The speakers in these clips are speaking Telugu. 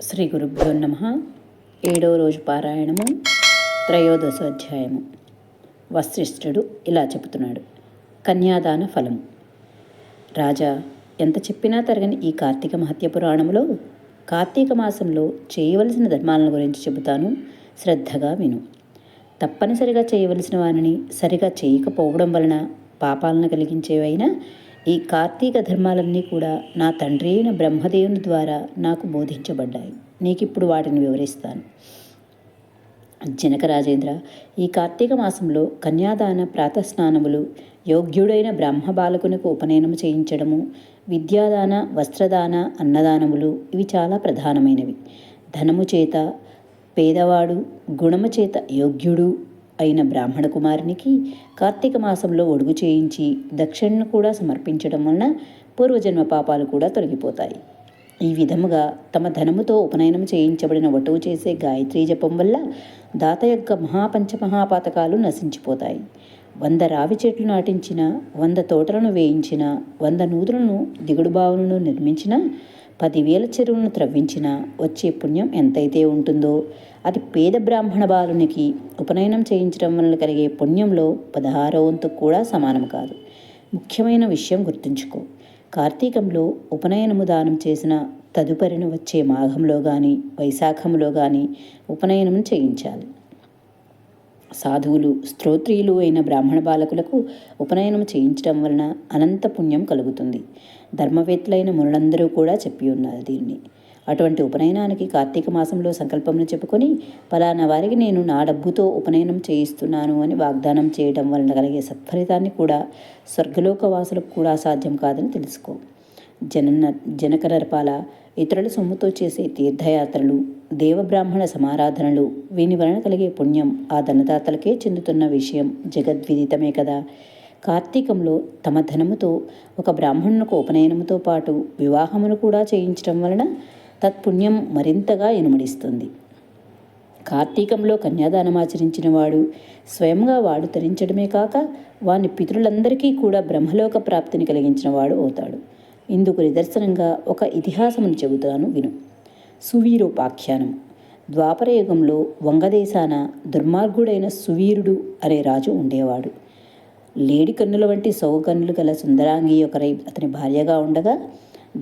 శ్రీ గురుభ్యో నమ. 7వ రోజు పారాయణము, త్రయోదశోధ్యాయము. వశిష్ఠుడు ఇలా చెబుతున్నాడు. కన్యాదాన ఫలము. రాజా, ఎంత చెప్పినా తరగని ఈ కార్తీక మహత్య పురాణంలో కార్తీక మాసంలో చేయవలసిన ధర్మాలను గురించి చెబుతాను, శ్రద్ధగా విను. తప్పనిసరిగా చేయవలసిన వారిని సరిగా చేయకపోవడం వలన పాపాలను కలిగించేవైనా ఈ కార్తీక ధర్మాలన్నీ కూడా నా తండ్రి అయిన బ్రహ్మదేవుని ద్వారా నాకు బోధించబడ్డాయి. నీకిప్పుడు వాటిని వివరిస్తాను. జనక రాజేంద్ర, ఈ కార్తీక మాసంలో కన్యాదాన ప్రాతస్నానములు, యోగ్యుడైన బ్రహ్మ బాలకునికి ఉపనయనము చేయించడము, విద్యాదాన, వస్త్రదాన, అన్నదానములు ఇవి చాలా ప్రధానమైనవి. ధనము చేత పేదవాడు, గుణము చేత యోగ్యుడు అయిన బ్రాహ్మణ కుమారునికి కార్తీక మాసంలో ఒడుగు చేయించి దక్షిణను కూడా సమర్పించడం వలన పూర్వజన్మ పాపాలు కూడా తొలగిపోతాయి. ఈ విధముగా తమ ధనముతో ఉపనయనం చేయించబడిన వటువు చేసే గాయత్రీ జపం వల్ల దాత యొక్క మహాపంచమహాపాతకాలు నశించిపోతాయి. 100 రావి చెట్లు నాటించిన, 100 తోటలను వేయించిన, 100 నూతులను దిగుడు బావులను నిర్మించిన, 10,000 చెరువులను త్రవ్వించిన వచ్చే పుణ్యం ఎంతైతే ఉంటుందో అది పేద బ్రాహ్మణ బాలునికి ఉపనయనం చేయించడం వలన కలిగే పుణ్యంలో 16వ వంతు కూడా సమానం కాదు. ముఖ్యమైన విషయం గుర్తుంచుకో. కార్తీకంలో ఉపనయనము దానం చేసిన తదుపరిన వచ్చే మాఘంలో కానీ వైశాఖంలో కానీ ఉపనయనము చేయించాలి. సాధువులు, స్తోత్రీయులు అయిన బ్రాహ్మణ బాలకులకు ఉపనయనం చేయించడం వలన అనంత పుణ్యం కలుగుతుంది. ధర్మవేత్తలైన మునులందరూ కూడా చెప్పి ఉన్నారు దీన్ని. అటువంటి ఉపనయనానికి కార్తీక మాసంలో సంకల్పమును చెప్పుకొని పలానా వారికి నేను నా డబ్బుతో ఉపనయనం చేయిస్తున్నాను అని వాగ్దానం చేయడం వలన కలిగే సత్ఫలితాన్ని కూడా స్వర్గలోకవాసులకు కూడా సాధ్యం కాదని తెలుసుకో. జనక నరపాల, ఇతరుల సొమ్ముతో చేసే తీర్థయాత్రలు, దేవబ్రాహ్మణ సమారాధనలు వీని వలన కలిగే పుణ్యం ఆ ధనదాతలకే చెందుతున్న విషయం జగద్విదితమే కదా. కార్తీకంలో తమ ధనముతో ఒక బ్రాహ్మణునికి ఉపనయనముతో పాటు వివాహమును కూడా చేయించడం వలన తత్పుణ్యం మరింతగా ఇనుమడిస్తుంది. కార్తీకంలో కన్యాదానమాచరించిన వాడు స్వయంగా వాడు తరించడమే కాక వాని పితరులందరికీ కూడా బ్రహ్మలోక ప్రాప్తిని కలిగించిన వాడు అవుతాడు. ఇందుకు నిదర్శనంగా ఒక ఇతిహాసమును చెబుతాను, విను. సువీరోపాఖ్యానం. ద్వాపరయుగంలో వంగదేశాన దుర్మార్గుడైన సువీరుడు అనే రాజు ఉండేవాడు. లేడి కన్నుల వంటి సౌకన్నులు గల సుందరాంగి ఒకరై అతని భార్యగా ఉండగా,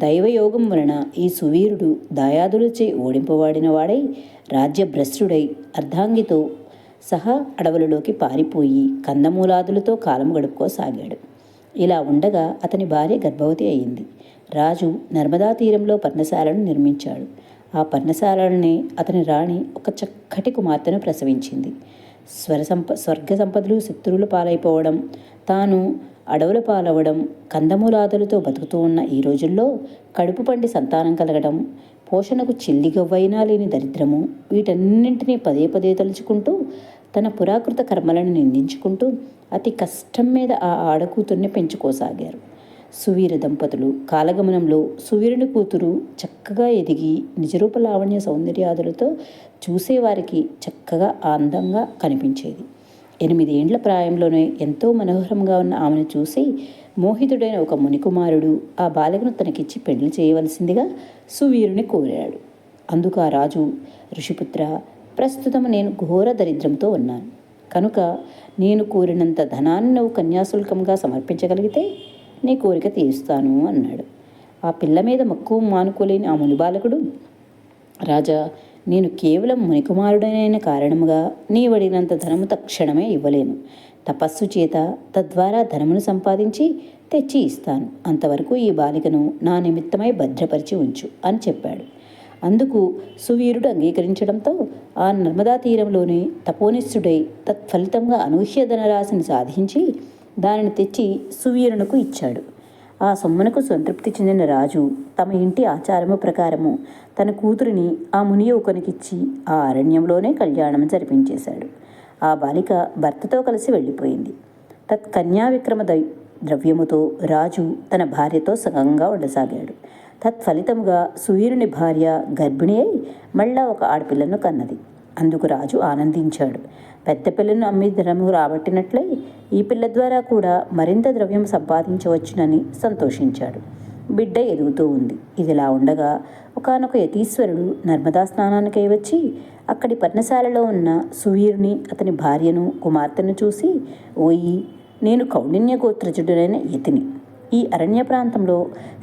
దైవయోగం వలన ఈ సువీరుడు దాయాదులచే ఓడింపబడిన వాడై రాజ్యభ్రష్టుడై అర్ధాంగితో సహా అడవులలోకి పారిపోయి కందమూలాదులతో కాలం గడుపుకోసాగాడు. ఇలా ఉండగా అతని భార్య గర్భవతి అయింది. రాజు నర్మదా తీరంలో పర్ణశాలను నిర్మించాడు. ఆ పర్ణశాలనే అతని రాణి ఒక చక్కటి కుమార్తెను ప్రసవించింది. స్వర్గ సంపదలు శత్రువుల పాలైపోవడం, తాను అడవుల పాలవడం, కందమూలాదులతో బతుకుతూ ఉన్న ఈ రోజుల్లో కడుపు పండి సంతానం కలగడం, పోషణకు చిల్లిగవ్వైనా లేని దరిద్రము, వీటన్నింటినీ పదే పదే తలుచుకుంటూ తన పురాకృత కర్మలను నిందించుకుంటూ అతి కష్టం మీద ఆ ఆడకూతుర్ని పెంచుకోసాగారు. సువీర దంపతులు కాలగమనంలో సువీరుని కూతురు చక్కగా ఎదిగి నిజరూప లావణ్య సౌందర్యాదులతో చూసేవారికి చక్కగా అందంగా కనిపించేది. 8 ఏండ్ల ప్రాయంలోనే ఎంతో మనోహరంగా ఉన్న ఆమెను చూసి మోహితుడైన ఒక మునికుమారుడు ఆ బాలికను తనకిచ్చి పెళ్లి చేయవలసిందిగా సువీరుని కోరాడు. అందుకు ఆ రాజు, ఋషిపుత్ర, ప్రస్తుతం నేను ఘోర దరిద్రంతో ఉన్నాను కనుక నేను కోరినంత ధనాన్ని నువ్వు కన్యాశుల్కంగా సమర్పించగలిగితే నీ కోరిక తీరుస్తాను అన్నాడు. ఆ పిల్ల మీద మక్కువ మానుకోలేని ఆ మునిబాలకుడు, రాజా, నేను కేవలం మునికుమారుడనైన కారణముగా నీవడినంత ధనము తక్షణమే ఇవ్వలేను. తపస్సు చేత తద్వారా ధనమును సంపాదించి తెచ్చి ఇస్తాను. అంతవరకు ఈ బాలికను నా నిమిత్తమై భద్రపరిచి ఉంచు అని చెప్పాడు. అందుకు సువీరుడు అంగీకరించడంతో ఆ నర్మదా తీరంలోనే తపోనిష్ఠుడై తత్ఫలితంగా అనూహ్య ధనరాశిని సాధించి దానిని తెచ్చి సువీరునకు ఇచ్చాడు. ఆ సొమ్మునకు సంతృప్తి చెందిన రాజు తమ ఇంటి ఆచారము ప్రకారము తన కూతురిని ఆ ముని యువకునికిచ్చి ఆ అరణ్యంలోనే కళ్యాణం జరిపించేశాడు. ఆ బాలిక భర్తతో కలిసి వెళ్ళిపోయింది. కన్యా విక్రమ ద్రవ్యముతో రాజు తన భార్యతో సగంగా ఉండసాగాడు. తత్ఫలితముగా సువీరుని భార్య గర్భిణి అయి మళ్ళా ఒక ఆడపిల్లను కన్నది. అందుకు రాజు ఆనందించాడు. పెద్ద పిల్లను అమ్మి ధనము రాబట్టినట్లే ఈ పిల్ల ద్వారా కూడా మరింత ద్రవ్యం సంపాదించవచ్చునని సంతోషించాడు. బిడ్డ ఎదుగుతూ ఉంది. ఇదిలా ఉండగా ఒకానొక యతీశ్వరుడు నర్మదా స్నానానికై వచ్చి అక్కడి పర్ణశాలలో ఉన్న సువీరుని, అతని భార్యను, కుమార్తెను చూసి, ఓయి, నేను కౌండిన్య గోత్రజుడైన యతిని. ఈ అరణ్య ప్రాంతంలో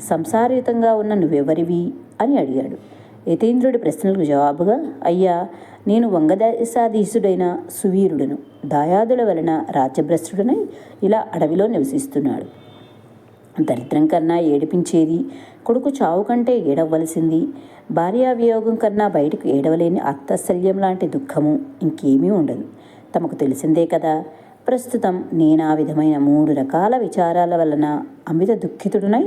సంసారయుతంగా ఉన్న నువ్వెవరివి అని అడిగాడు. యతీంద్రుడి ప్రశ్నలకు జవాబుగా, అయ్యా, నేను వంగదేశాధీశుడైన సువీరుడను. దాయాదుల వలన రాజ్యభ్రష్టుడనై ఇలా అడవిలో నివసిస్తున్నాడు. దరిద్రం కన్నా ఏడిపించేది, కొడుకు చావు కంటే ఏడవలసింది, భార్యావియోగం కన్నా బయటకు ఏడవలేని అత్తశల్యం లాంటి దుఃఖము ఇంకేమీ ఉండదు. తమకు తెలిసిందే కదా. ప్రస్తుతం నేను ఆ విధమైన 3 రకాల విచారాల వలన అమిత దుఃఖితుడునై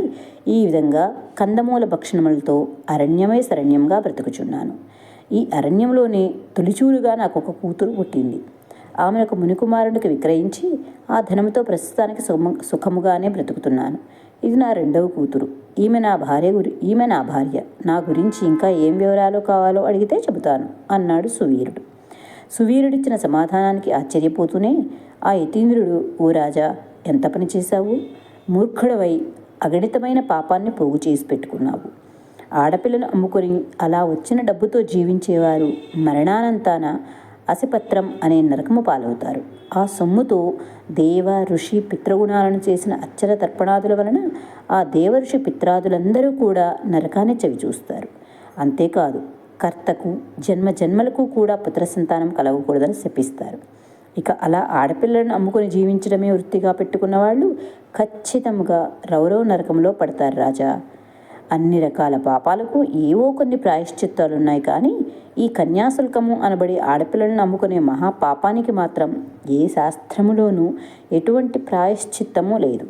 ఈ విధంగా కందమూల భక్షణములతో అరణ్యమై శరణ్యంగా బ్రతుకుచున్నాను. ఈ అరణ్యంలోనే తొలిచూలుగా నాకు ఒక కూతురు పుట్టింది. ఆమెను ఒక మునికుమారునికి విక్రయించి ఆ ధనంతో ప్రస్తుతానికి సుఖముగానే బ్రతుకుతున్నాను. ఇది నా 2వ కూతురు. ఈమె నా భార్య. నా గురించి ఇంకా ఏం వివరాలు కావాలో అడిగితే చెబుతాను అన్నాడు సువీరుడు. సువీరుడిచ్చిన సమాధానానికి ఆశ్చర్యపోతూనే ఆ యతీంద్రుడు, ఓ రాజా, ఎంత పని చేశావు? మూర్ఖుడవై అగణితమైన పాపాన్ని పోగు చేసి పెట్టుకున్నావు. ఆడపిల్లను అమ్ముకొని అలా వచ్చిన డబ్బుతో జీవించేవారు మరణానంతాన అసిపత్రం అనే నరకము పాలవుతారు. ఆ సొమ్ముతో దేవ, ఋషి, పితృగుణాలను చేసిన అచ్చర తర్పణాదుల వలన ఆ దేవ, ఋషి, పిత్రాదులందరూ కూడా నరకాన్ని చవిచూస్తారు. అంతేకాదు, కర్తకు జన్మలకు కూడా పుత్ర సంతానం కలగకూడదని శపిస్తారు. ఇక అలా ఆడపిల్లలను అమ్ముకొని జీవించడమే వృత్తిగా పెట్టుకున్న వాళ్ళు ఖచ్చితంగా రౌరవ నరకంలో పడతారు రాజా. అన్ని రకాల పాపాలకు ఏవో కొన్ని ప్రాయశ్చిత్తాలున్నాయి, కానీ ఈ కన్యాశుల్కము అనబడి ఆడపిల్లలను నమ్ముకునే మహాపాపానికి మాత్రం ఏ శాస్త్రములోనూ ఎటువంటి ప్రాయశ్చిత్తము లేదు.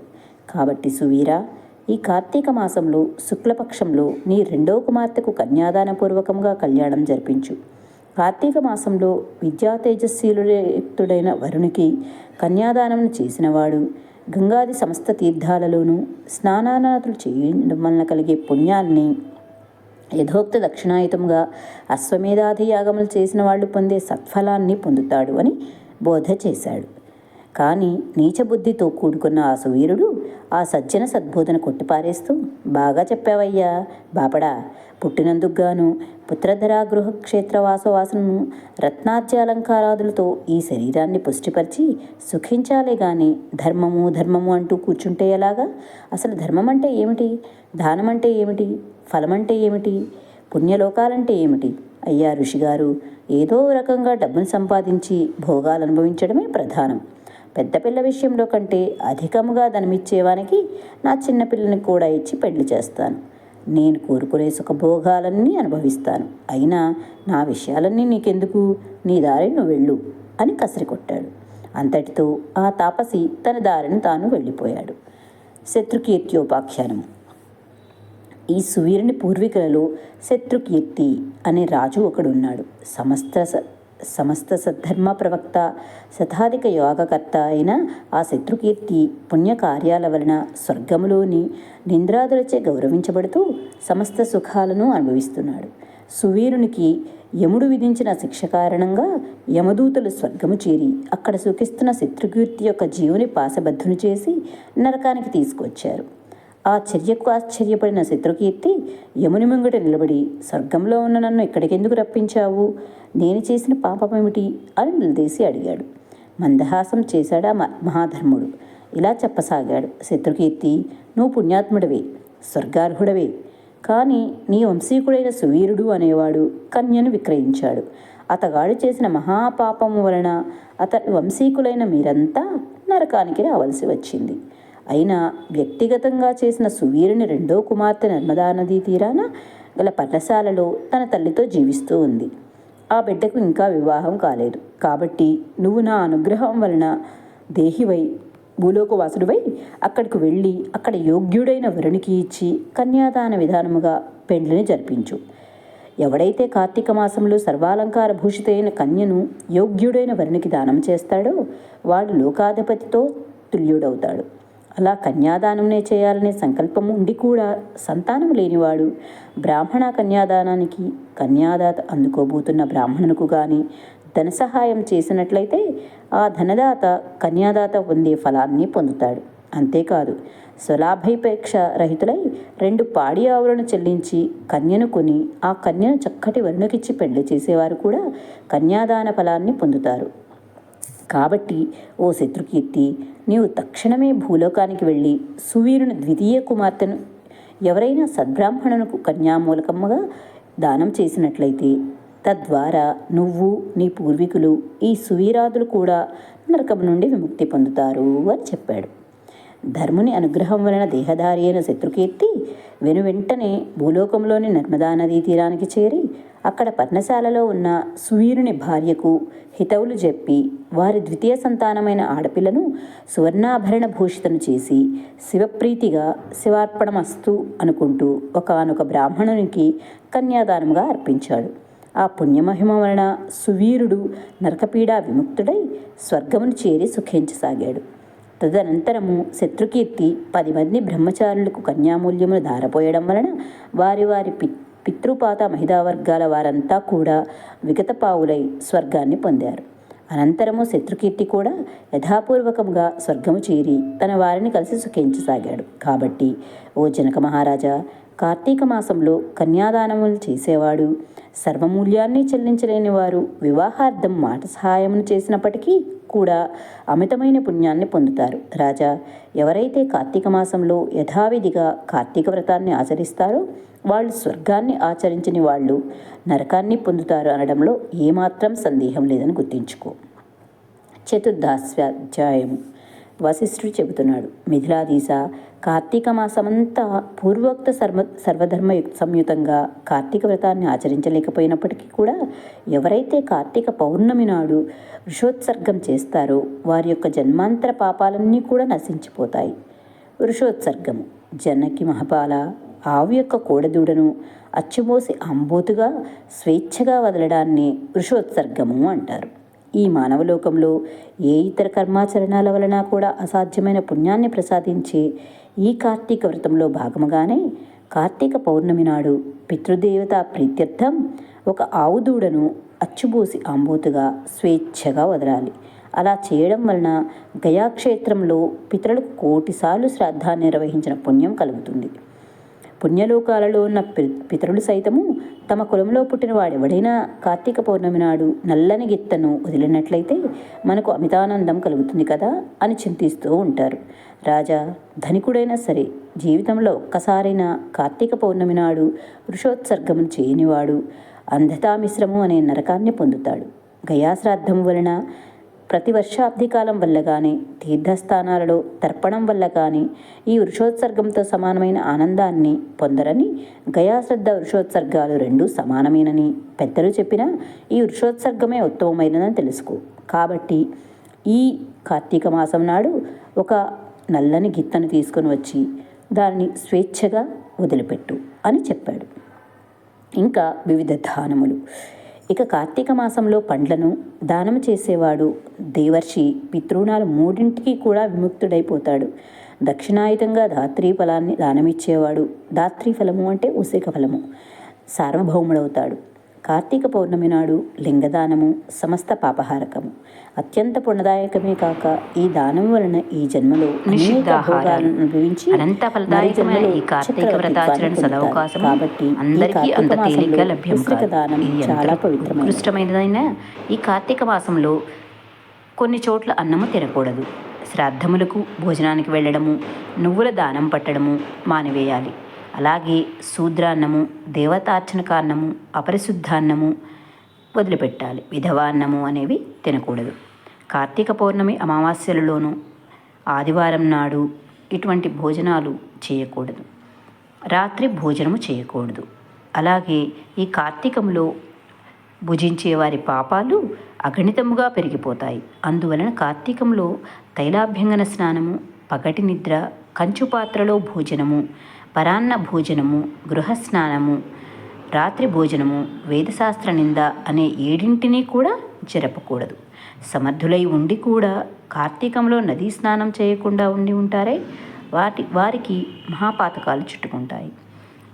కాబట్టి సువీరా, ఈ కార్తీక మాసంలో శుక్లపక్షంలో నీ 2వ కుమార్తెకు కన్యాదానపూర్వకంగా కళ్యాణం జరిపించు. కార్తీక మాసంలో విద్యా తేజస్శీలుడైన వరునికి కన్యాదానం చేసినవాడు గంగాది సమస్త తీర్థాలలోనూ స్నానాదులు చేయడం వలన కలిగే పుణ్యాన్ని యథోక్త దక్షిణాయుతంగా అశ్వమేధాది యాగములు చేసిన వాళ్ళు పొందే సత్ఫలాన్ని పొందుతాడు అని బోధ చేశాడు. కానీ నీచబుద్ధితో కూడుకున్న ఆ సువీరుడు ఆ సజ్జన సద్బోధన కొట్టిపారేస్తూ, బాగా చెప్పావయ్యా బాపడా, పుట్టినందుకు గాను పుత్రధరా గృహ క్షేత్రవాసవాసనము రత్నాద్యాలంకారాదులతో ఈ శరీరాన్ని పుష్టిపరిచి సుఖించాలే గాని ధర్మము అంటూ కూర్చుంటే ఎలాగా? అసలు ధర్మం అంటే ఏమిటి? దానం అంటే ఏమిటి? ఫలం అంటే ఏమిటి? పుణ్యలోకాలంటే ఏమిటి? అయ్యా ఋషిగారు, ఏదో రకంగా డబ్బును సంపాదించి భోగాలు అనుభవించడమే ప్రధానం. పెద్ద పిల్ల విషయంలో కంటే అధికముగా ధనమిచ్చేవానికి నా చిన్నపిల్లని కూడా ఇచ్చి పెళ్లి చేస్తాను. నేను కోరుకునే సుఖభోగాలన్నీ అనుభవిస్తాను. అయినా నా విషయాలన్నీ నీకెందుకు? నీ దారి నువ్వు వెళ్ళు అని కసిరికొట్టాడు. అంతటితో ఆ తాపసి తన దారిని తాను వెళ్ళిపోయాడు. శత్రుకీర్త్యోపాఖ్యానము. ఈ సువీరుని పూర్వీకులలో శత్రుకీర్తి అనే రాజు ఒకడున్నాడు. సమస్త సద్ధర్మ ప్రవక్త, శతాధిక యోగకర్త అయిన ఆ శత్రుకీర్తి పుణ్యకార్యాల వలన స్వర్గములోని నింద్రాదులచే గౌరవించబడుతూ సమస్త సుఖాలను అనుభవిస్తున్నాడు. సువీరునికి యముడు విధించిన శిక్ష కారణంగా యమదూతలు స్వర్గము చేరి అక్కడ సుఖిస్తున్న శత్రుకీర్తి యొక్క జీవుని పాశబద్ధుని చేసి నరకానికి తీసుకొచ్చారు. ఆ చర్యకు ఆశ్చర్యపడిన శత్రుకీర్తి యముని ముంగట నిలబడి, స్వర్గంలో ఉన్న నన్ను ఇక్కడికెందుకు రప్పించావు? నేను చేసిన పాపమేమిటి అని నిలదీసి అడిగాడు. మందహాసం చేశాడా మహాధర్ముడు. ఇలా చెప్పసాగాడు. శత్రుకీర్తి, నువ్వు పుణ్యాత్ముడవే, స్వర్గార్హుడవే. కానీ నీ వంశీకుడైన సువీరుడు అనేవాడు కన్యను విక్రయించాడు. అతగాడు చేసిన మహాపాపము వలన అతని వంశీకులైన మీరంతా నరకానికి రావలసి వచ్చింది. అయినా వ్యక్తిగతంగా చేసిన సువీరుని 2వ కుమార్తె నర్మదా నదీ తీరాన గల పర్ణశాలలో తన తల్లితో జీవిస్తూ ఉంది. ఆ బిడ్డకు ఇంకా వివాహం కాలేదు. కాబట్టి నువ్వు నా అనుగ్రహం వలన దేహివై భూలోకవాసుడివై అక్కడికి వెళ్ళి అక్కడ యోగ్యుడైన వరునికి ఇచ్చి కన్యాదాన విధానముగా పెండ్లిని జరిపించు. ఎవడైతే కార్తీక మాసంలో సర్వాలంకార భూషితైన కన్యను యోగ్యుడైన వరునికి దానం చేస్తాడో వాడు లోకాధిపతితో తుల్యుడవుతాడు. అలా కన్యాదానంనే చేయాలనే సంకల్పం ఉండి కూడా సంతానం లేనివాడు బ్రాహ్మణ కన్యాదానానికి కన్యాదాత అందుకోబోతున్న బ్రాహ్మణునికి కానీ ధన సహాయం చేసినట్లయితే ఆ ధనదాత కన్యాదాత పొందే ఫలాన్ని పొందుతాడు. అంతేకాదు స్వలాభాపేక్ష రహితులై 2 పాడి ఆవులను చెల్లించి కన్యను కొని ఆ కన్యను చక్కటి వరుణకిచ్చి పెళ్లి చేసేవారు కూడా కన్యాదాన ఫలాన్ని పొందుతారు. కాబట్టి ఓ శత్రుకీర్తి, నీవు తక్షణమే భూలోకానికి వెళ్ళి సువీరుని ద్వితీయ కుమార్తెను ఎవరైనా సద్బ్రాహ్మణునకు కన్యామూలకమ్మగా దానం చేసినట్లయితే తద్వారా నువ్వు నీ పూర్వీకులు ఈ సువీరాదులు కూడా నరకం నుండి విముక్తి పొందుతారు అని చెప్పాడు. ధర్ముని అనుగ్రహం వలన దేహధారి అయిన శత్రుకీర్తి వెనువెంటనే భూలోకంలోని నర్మదా నదీ తీరానికి చేరి అక్కడ పర్ణశాలలో ఉన్న సువీరుని భార్యకు హితవులు చెప్పి వారి ద్వితీయ సంతానమైన ఆడపిల్లను సువర్ణాభరణ భూషితను చేసి శివప్రీతిగా శివార్పణమస్తు అనుకుంటూ ఒకానొక బ్రాహ్మణునికి కన్యాదానంగా అర్పించాడు. ఆ పుణ్యమహిమ వలన సువీరుడు నరకపీడా విముక్తుడై స్వర్గమును చేరి సుఖించసాగాడు. తదనంతరము శత్రుకీర్తి 10 మంది బ్రహ్మచారులకు కన్యామూల్యమును ధారపోయడం వలన వారి వారి పితృపాత మహిళా వర్గాల వారంతా కూడా విగతపావులై స్వర్గాన్ని పొందారు. అనంతరము శత్రుకీర్తి కూడా యథాపూర్వకంగా స్వర్గము చేరి తన వారిని కలిసి సుఖించసాగాడు. కాబట్టి ఓ జనక మహారాజా, కార్తీక మాసంలో కన్యాదానములు చేసేవాడు, సర్వమూల్యాన్ని చెల్లించలేని వారు వివాహార్థం మాట సహాయమును చేసినప్పటికీ కూడా అమితమైన పుణ్యాన్ని పొందుతారు. రాజా, ఎవరైతే కార్తీక మాసంలో యథావిధిగా కార్తీక వ్రతాన్ని ఆచరిస్తారో వాళ్ళు స్వర్గాన్ని ఆచరించని వాళ్ళు నరకాన్ని పొందుతారు అనడంలో ఏమాత్రం సందేహం లేదని గుర్తించుకో. చతుర్దశాధ్యాయము. వశిష్ఠుడు చెబుతున్నాడు, మిథిలాధీశ, కార్తీక మాసమంతా పూర్వోక్త సర్వధర్మ సంయుతంగా కార్తీక వ్రతాన్ని ఆచరించలేకపోయినప్పటికీ కూడా ఎవరైతే కార్తీక పౌర్ణమి నాడు వృషోత్సర్గం చేస్తారో వారి యొక్క జన్మాంతర పాపాలన్నీ కూడా నశించిపోతాయి. వృషోత్సర్గము. జనకి మహపాల, ఆవు యొక్క కోడదూడను అచ్చుమోసి అంబోతుగా స్వేచ్ఛగా వదలడాన్ని వృషోత్సర్గము అంటారు. ఈ మానవలోకంలో ఏ ఇతర కర్మాచరణాల వలన కూడా అసాధ్యమైన పుణ్యాన్ని ప్రసాదించే ఈ కార్తీక వ్రతంలో భాగముగానే కార్తీక పౌర్ణమి నాడు పితృదేవత ప్రీత్యర్థం ఒక ఆవు దూడను అచ్చుబోసి ఆంబోతుగా స్వేచ్ఛగా వదలాలి. అలా చేయడం వలన గయాక్షేత్రంలో పితరులకు 1,000,000 సార్లు శ్రాద్ధాన్ని నిర్వహించిన పుణ్యం కలుగుతుంది. పుణ్యలోకాలలో ఉన్న పితరులు సైతము తమ కులంలో పుట్టిన వాడెవడైనా కార్తీక పౌర్ణమి నాడు నల్లని గిత్తను వదిలినట్లయితే మనకు అమితానందం కలుగుతుంది కదా అని చింతిస్తూ ఉంటారు. రాజా, ధనికుడైనా సరే జీవితంలో ఒక్కసారైనా కార్తీక పౌర్ణమి నాడు వృషోత్సర్గమును చేయనివాడు అంధతామిశ్రము అనే నరకాన్ని పొందుతాడు. గయాశ్రాద్ధం వలన ప్రతి వర్షాబ్దికాలం వల్ల కానీ తీర్థస్థానాలలో తర్పణం వల్ల కానీ ఈ వృషోత్సర్గంతో సమానమైన ఆనందాన్ని పొందరని, గయాశ్రద్ధ వృషోత్సర్గాలు 2 సమానమేనని పెద్దలు చెప్పినా ఈ వృషోత్సర్గమే ఉత్తమమైనదని తెలుసుకో. కాబట్టి ఈ కార్తీక మాసం నాడు ఒక నల్లని గిత్తను తీసుకొని వచ్చి దాన్ని స్వేచ్ఛగా వదిలిపెట్టు అని చెప్పాడు. ఇంకా వివిధ దానములు. ఇక కార్తీక మాసంలో పండ్లను దానం చేసేవాడు దేవర్షి పితృణాలు 3 కూడా విముక్తుడైపోతాడు. దక్షిణాయుతంగా ధాత్రీ ఫలాన్ని దానమిచ్చేవాడు, ధాత్రీ ఫలము అంటే ఉసిక ఫలము, సార్వభౌముడవుతాడు. కార్తీక పౌర్ణమి నాడు లింగదానము సమస్త పాపహారకము, అత్యంత పుణ్యదాయకమే కాక ఈ దానం వలన ఈ జన్మలో అనేక భోగాలను అనుభవించి కాబట్టి దానం చాలా పవిత్రమైనదైన ఈ కార్తీక మాసంలో కొన్ని చోట్ల అన్నము తినకూడదు. శ్రాద్ధములకు భోజనానికి వెళ్ళడము, నువ్వుల దానం పట్టడము మానివేయాలి. అలాగే శూద్రాన్నము, దేవతార్చనకాన్నము, అపరిశుద్ధాన్నము వదిలిపెట్టాలి. విధవాన్నము అనేవి తినకూడదు. కార్తీక పౌర్ణమి అమావాస్యలలోనూ ఆదివారం నాడు ఇటువంటి భోజనాలు చేయకూడదు. రాత్రి భోజనము చేయకూడదు. అలాగే ఈ కార్తీకంలో భుజించే వారి పాపాలు అగణితముగా పెరిగిపోతాయి. అందువలన కార్తీకంలో తైలాభ్యంగన స్నానము, పగటి నిద్ర, కంచు పాత్రలో భోజనము, పరాన్న భోజనము, గృహస్నానము, రాత్రి భోజనము, వేదశాస్త్ర నింద అనే 7 కూడా జరపకూడదు. సమర్థులై ఉండి కూడా కార్తీకంలో నదీ స్నానం చేయకుండా ఉంటారే వారికి మహాపాతకాలు చుట్టుకుంటాయి.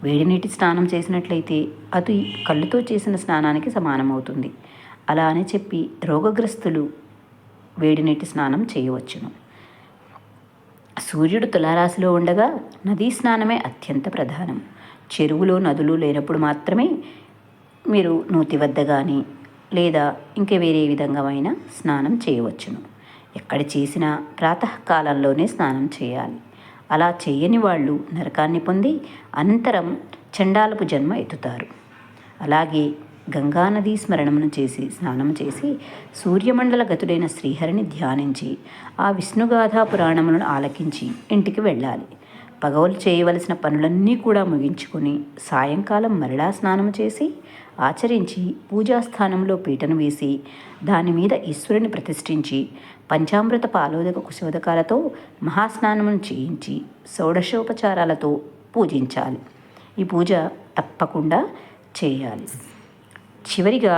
వేడి నీటి స్నానం చేసినట్లయితే అది కళ్ళుతో చేసిన స్నానానికి సమానమవుతుంది. అలా అని చెప్పి రోగగ్రస్తులు వేడి నీటి స్నానం చేయవచ్చును. సూర్యుడు తులారాశిలో ఉండగా నదీ స్నానమే అత్యంత ప్రధానం. చెరువులు నదులు లేనప్పుడు మాత్రమే మీరు నూతి వద్ద కానీ లేదా ఇంకే వేరే విధంగామైన స్నానం చేయవచ్చును. ఎక్కడ చేసినా ప్రాతకాలంలోనే స్నానం చేయాలి. అలా చేయని వాళ్ళు నరకాన్ని పొంది అనంతరం చండాలపు జన్మ ఎత్తుతారు. అలాగే గంగానదీ స్మరణమును చేసి స్నానం చేసి సూర్యమండల గతుడైన శ్రీహరిని ధ్యానించి ఆ విష్ణుగాథా పురాణములను ఆలకించి ఇంటికి వెళ్ళాలి. పగవలు చేయవలసిన పనులన్నీ కూడా ముగించుకొని సాయంకాలం మరలా స్నానం చేసి ఆచరించి పూజాస్థానంలో పీటను వేసి దాని మీద ఈశ్వరుని ప్రతిష్ఠించి పంచామృత పాలోదక కుశోదకాలతో మహాస్నానమును చేయించి షోడశోపచారాలతో పూజించాలి. ఈ పూజ తప్పకుండా చేయాలి. చివరిగా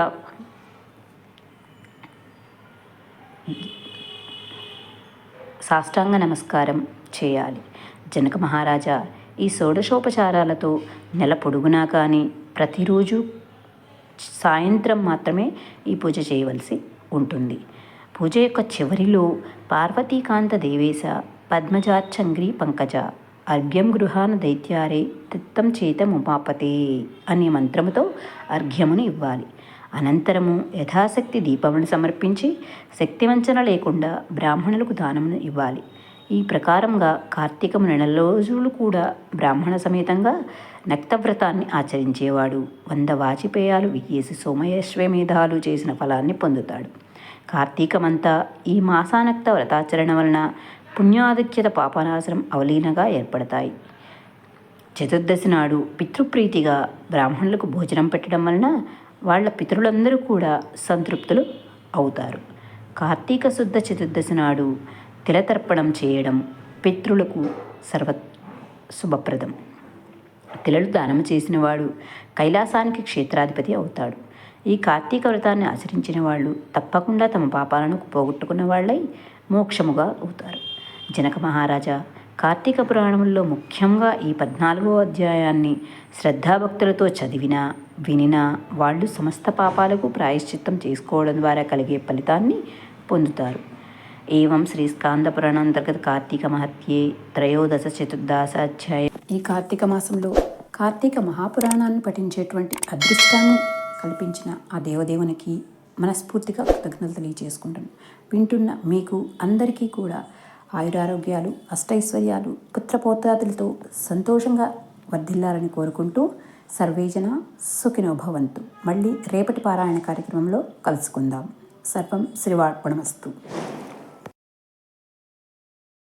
సాష్టాంగ నమస్కారం చేయాలి. జనక మహారాజా, ఈ షోడశోపచారాలతో నెల పొడుగునా కానీ ప్రతిరోజు సాయంత్రం మాత్రమే ఈ పూజ చేయవలసి ఉంటుంది. పూజ యొక్క చివరిలో పార్వతీకాంత దేవేశ పద్మజార్చంగ్రీ పంకజ అర్ఘ్యం గృహాన దైత్యారే తిత్తం చేతముపాపతే అనే మంత్రముతో అర్ఘ్యమును ఇవ్వాలి. అనంతరము యథాశక్తి దీపమును సమర్పించి శక్తివంచన లేకుండా బ్రాహ్మణులకు దానమును ఇవ్వాలి. ఈ ప్రకారంగా కార్తీకము నెల రోజులు కూడా బ్రాహ్మణ సమేతంగా నక్తవ్రతాన్ని ఆచరించేవాడు 100 వాజిపేయాలు వియ్యేసి సోమయశ్వమేధాలు చేసిన ఫలాన్ని పొందుతాడు. కార్తీకమంతా ఈ మాసానక్త వ్రతాచరణ వలన పుణ్యాధిక్యత పాపనాశనం అవలీనగా ఏర్పడతాయి. చతుర్దశి నాడు పితృప్రీతిగా బ్రాహ్మణులకు భోజనం పెట్టడం వలన వాళ్ళ పితరులందరూ కూడా సంతృప్తులు అవుతారు. కార్తీక శుద్ధ చతుర్దశి నాడు తిలతర్పణం చేయడం పితృలకు సర్వ శుభప్రదం. తిలలు దానం చేసినవాడు కైలాసానికి క్షేత్రాధిపతి అవుతాడు. ఈ కార్తీక వ్రతాన్ని ఆచరించిన వాళ్ళు తప్పకుండా తమ పాపాలను పోగొట్టుకున్న వాళ్ళై మోక్షముగా అవుతారు. జనక మహారాజా, కార్తీక పురాణంలో ముఖ్యంగా ఈ 14వ అధ్యాయాన్ని శ్రద్ధాభక్తులతో చదివినా వినినా వాళ్ళు సమస్త పాపాలకు ప్రాయశ్చిత్తం చేసుకోవడం ద్వారా కలిగే ఫలితాన్ని పొందుతారు. ఏవం శ్రీ స్కాంద పురాణాంతర్గత కార్తీక మహత్యే త్రయోదశ చతుర్దశ అధ్యాయం. ఈ కార్తీక మాసంలో కార్తీక మహాపురాణాన్ని పఠించేటువంటి అదృష్టాన్ని కల్పించిన ఆ దేవదేవునికి మనస్ఫూర్తిగా కృతజ్ఞతలు తెలియజేసుకుంటాను. వింటున్న మీకు అందరికీ కూడా ఆయురారోగ్యాలు, అష్టైశ్వర్యాలు, పుత్రపోత్రాదులతో సంతోషంగా వర్ధిల్లాలని కోరుకుంటూ సర్వేజన సుఖినో భవంతు. మళ్ళీ రేపటి పారాయణ కార్యక్రమంలో కలుసుకుందాం. సర్వం శ్రీవార్పణమస్తు.